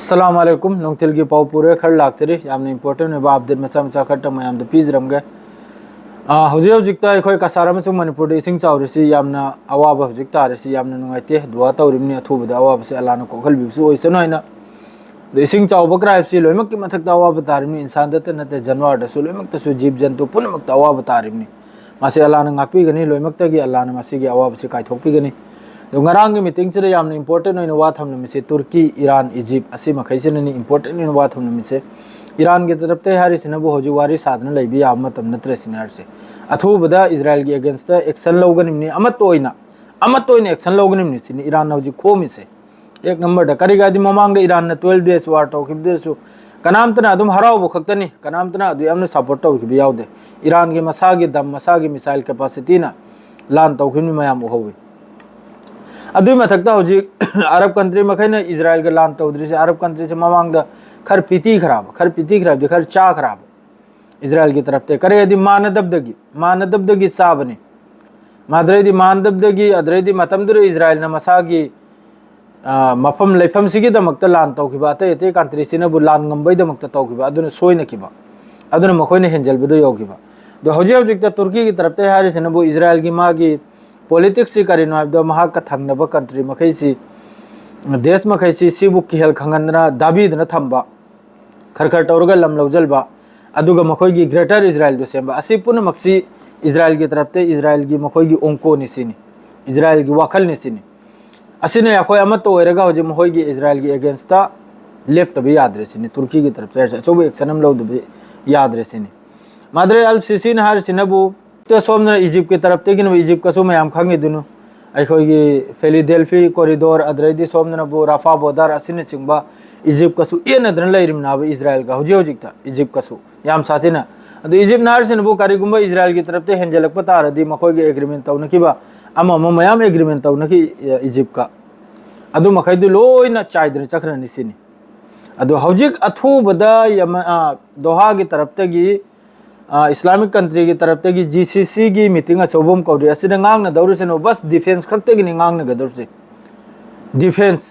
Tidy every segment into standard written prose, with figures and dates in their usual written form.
अस्सलाम वालेकुम नोंगथिल की पाव पूरे खर लाक्तरी यामने इंपोर्टेंट है अपडेट मचा मचा खट मयाम द पीजरमगे हौजे हौजिकता अखोय कासारा मचु मणिपुर इसिंग चावरिसि यामना अवाब हौजिक तारिसि यामना नुंगाइते दुआ तौरिमनि अथुबद अवाब से अलाना कोखलबिसु ओइसनो हैना द इसिंग चावब क्राइबसि लोइमक की मथक अवाब तारिमनि इंसान दते नते जानवर दसु लोइमक तसु जीव जंतु पुनमक अवाब तारिमनि मासे अलाना ngapiगनि लोइमक तगी अलाना मासिगी अवाब से काइथोकपिगनि नोंगारांग मीटिंग से यामना इंपोर्टेंट होइना वा थमनमिसे तुर्की ईरान इजिप्ट असि मखैसेननि इंपोर्टेंट होइना वा थमनमिसे ईरान के तरफ ते हारिसिनबु हजु वारी साधना लैबि या मतम नत्रसिनारसे अथुबदा इजराइल की अगेंस्ट एक्शन लौगनिमनि अमत एक्शन लौगनिमनि सिनि ईरान हजु खोमिसे एक नंबर द करिगादि ममांग ईरान 12 डेज वार तौखिबदेसु कनामतना अदुम हरावबु खक्तनी कनामतना अदु यामना सपोर्ट तौखिबि यावदे ईरान के मसागी दम मसागी मिसाइल कैपेसिटी ना लान तौखिबनि मयाम उहौवि अदुई मथक्ता हौजी अरब कंट्री मखैना इजराइल के लान तौद्री से अरब कंट्री से ममांग खर पीती खराब खर चा खराब इजराइल की तरफ ते करे यदि मानदबदगी साबने माद्रेदी मानदबदगी अद्रेदी मतमदुर इजराइल न मसागी मफम लेफम सिगी दमक्ता लान तौखिबा अते अते कंट्री सिनबु लान ngambay दमक्ता तौखिबा अदुन सोइनखिबा अदुन मखोइने हेंजलबदु यौखिबा दो हौजी हौजिकता तुर्की की तरफ ते हारिसिनबु इजराइल की मागी पॉलिटिक्स से करीनो हाइबदो महाक थंगनब कंट्री मखैसी देश मखैसी सिबु किहल खंगनना दाबीदना थंबा खरखर तौरगा लम लौजलबा अदुगा मखोइगी ग्रेटर इजराइल दो सेंबा असि पुनमक्सी इजराइल की तरफ ते इजराइल की मखोइगी ओंको निसिनी इजराइल की वाखल निसिनी असिने याखोय अमत ओइरगा होजे मखोइगी इजराइल की अगेंस्ट लेफ्टबि याद्रेसिनी तुर्की की तरफ से चोबो एक्शनम लौदबि याद्रेसिनी माद्रे अल सिसिन हार सिनबु तो सोमना इजिप्ट की तरफ तेगिन इजिप्ट कसु मयाम खंगे दुनु अखोइगी फिलाडेल्फी कॉरिडोर अद्रेदी सोमनबु राफा बोर्डर असिने चिंबा इजिप्ट कसु एनद्रन लैरिमनाबो इजराइल का हौजे हौजिकता इजिप्ट कसु याम साथिना अदु इजिप्ट नारसिनबु कारिगुंबा इजराइल की तरफ ते हेंजलकपा तारदी मखोइगी एग्रीमेंट तौनकिबा अमम मयाम एग्रीमेंट तौनकी इजिप्ट का अदु मखैदु लोइना चाइद्र चक्रनि सिनी अदु हौजिक अथुबदा दोहा की तरफ तेगी इस्लामिक कंट्री की तरफ ते जीसीसी की मीटिंग अचौबम कौरी असिदा ngang दौरसेनो बस डिफेंस खक्तेगिनी ngang गदरसे डिफेंस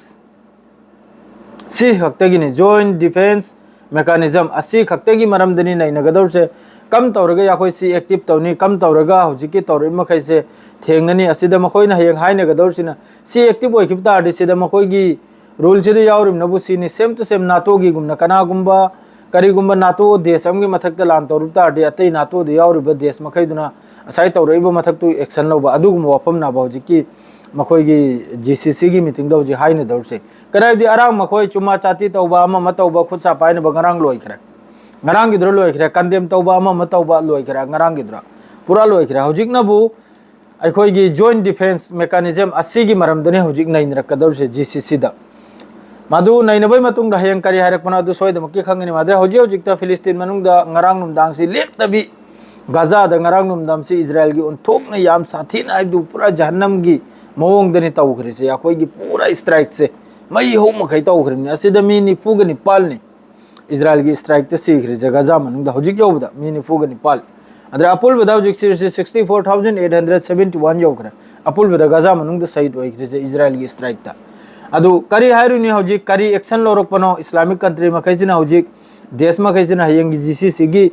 सी खक्तेगिनी जॉइंट डिफेंस मेकानिज्म असि खक्तेगी मरमदनी नैना गदरसे कम तौरगा याखोय सी एक्टिव तौनी कम तौरगा हौजिकी तौरि मखैसे थेंगनी असिदा मखोयना हयंग हायना गदरसिना सी एक्टिव ओइखिब तारदि सिदा मखोयगी रूल सिदा यावरिम नबु सीनी सेम टू सेम नाटो की गुमना कनागुंबा करीगुंबा नाटो देश अमगी मथक्ता लान तौरुब तारदि अतै नाटो दे यावरिबा देश मखैदुना असै तौरइबा मथक्तु एक्शन लौबा अदुगुम वफम ना बाउजिकी मखोयगी जीसीसी की मीटिंग दौजी हाइने दौरसे कराइदि अरांग मखोय चुमा चाती तौबा अमा मतौबा खुदसा पाइने बंगरांग लोइखरे ngarang gidro loikhre condemn tauba ama matauba loikhre ngarang gidra pura loikhre hojiknabu akhoi gi joint defense mechanism asigi maramdani hojik nain rakador se GCC da madu nainabai matung da hayang kari harak pana du soidam ki khangani madre hoji hojik ta Palestine manung da ngarang num dang si lep tabi Gaza da ngarang num dam si Israel gi on thok na yam sathin ai du pura jahannam gi mawong dani tawkhre se akhoi gi pura strike se mai ho makhai tawkhre ni asida mi ni pugani palni Israel की strike ते सीख रही Gaza मनुंग हजिक योबदा मीनी फुगनि पाल अदरे अपुल बदा हजिक सिरसे 64871 योखरे अपुल बदा Gaza मनुंग सहित ओइखरे Israel की strike ता अदु करी हारुनी हजिक करी एक्शन लोरकपनो इस्लामिक कंट्री मखैजिना हजिक देश मखैजिना हयंग जीसीसी की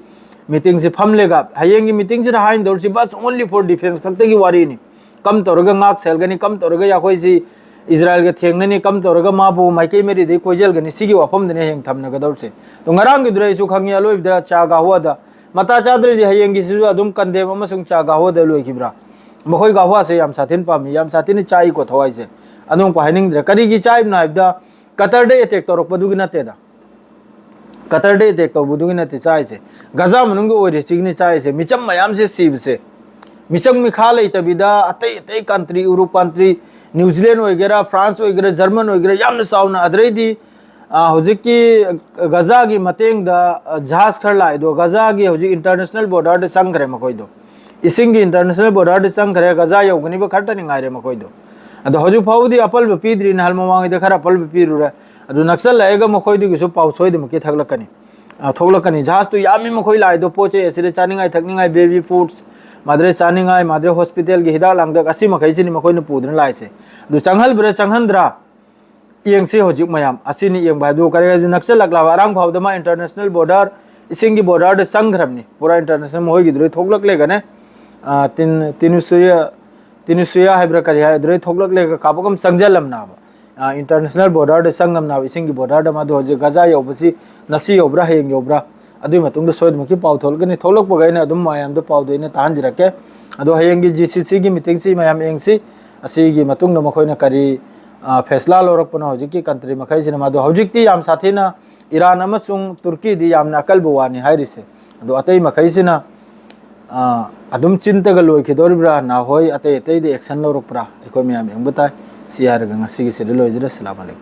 मीटिंग से फमलेगा हयंग की मीटिंग से हाइन दौरसी बस ओनली फॉर डिफेंस खक्ते की वारी नि कम तौरगा ngak selgani कम तौरगा याखोय जी इजराइल के थेंगननी कम तौरगा माबु माइके मेरी दे कोइजलगनी सिगी वाफम दने हेंग थमना गदौरसे तो ngarang गिद्रैसु खंगिया लोइबदा चागा होदा मता चाद्रे दि हयंगी सिजु अदुम कंदेम अमसुंग चागा होदा लोइखिब्रा मखोय गावा से याम साथिन पामी याम साथिन चाई को थवाइसे अदुम पाहिनिंग द्र करिगी चाइब नाइबदा कतर डे अटैक तौरक पदुगी नतेदा कतर डे अटैक तो बुदुगी नते चाइसे गजा मनुंग ओइरे चिगनी चाइसे मिचम मयाम से सीबसे मिचम मिखा लेतबिदा अतै अतै कंट्री यूरोप कंट्री न्यूजीलैंड वगैरह फ्रांस वगैरह जर्मन वगैरह यामना साउना अद्रेदी हजिकी गजा की मतेंग दा जहाज खर लाइदो गजा की हजिक इंटरनेशनल बॉर्डर दे संगरे मकोइदो इसिंग की इंटरनेशनल बॉर्डर दे संगरे गजा योगनी बा खरता निंगारे मकोइदो अदो हजु फाउदी अपल ब पीद्री नहल मवांग दे खरा अपल ब पीरुरा अदो नक्सल लाएगा मकोइदो किसु पाउ सोइदे मके थगलकनी थोगलकनी जहाज तो यामी मखोइ लाइदो पोचे एसिरे चानिंगाय थकनिंगाय बेबी फूड्स माद्रे चानिंगाय माद्रे हॉस्पिटल की हिदा लांगदक असि मखैसिनी मखोइने पुद्रन लाइसे दु चंगहल ब्रे चंगहंद्रा yengsi hojik mayam asini yeng bai du kare nakchal lakla arang phawda ma international border ising gi border de sangramni pura international moi gidre thoklak le gane tinusuya haibra kari ha dre thoklak le ka bakam sangjalam na ba international border de sangam na ising gi border da ma do je gaza yobasi nasi yobra heng yobra adu matung de soid maki paw thol gani tholok pa gaina adum mayam de paw de ne tan jirake ado hayeng gi GCC gi meeting si mayam engsi asi gi matung no makhoina kari फैसला लौरपना हौजिकी country मखैसिना मादो हौजिकती याम साथीना Iran अमसुंग तुर्की दी यामना अकलबो वानी हाइरिसे अदो अतै मखैसिना अदुम चिंतग लोइखिदोरिब्रा ना होय अतै अतै दे action लौरपरा एखोय मयाम यंगबताय सियारगा ngasi gi sede loijira assalamu alaikum।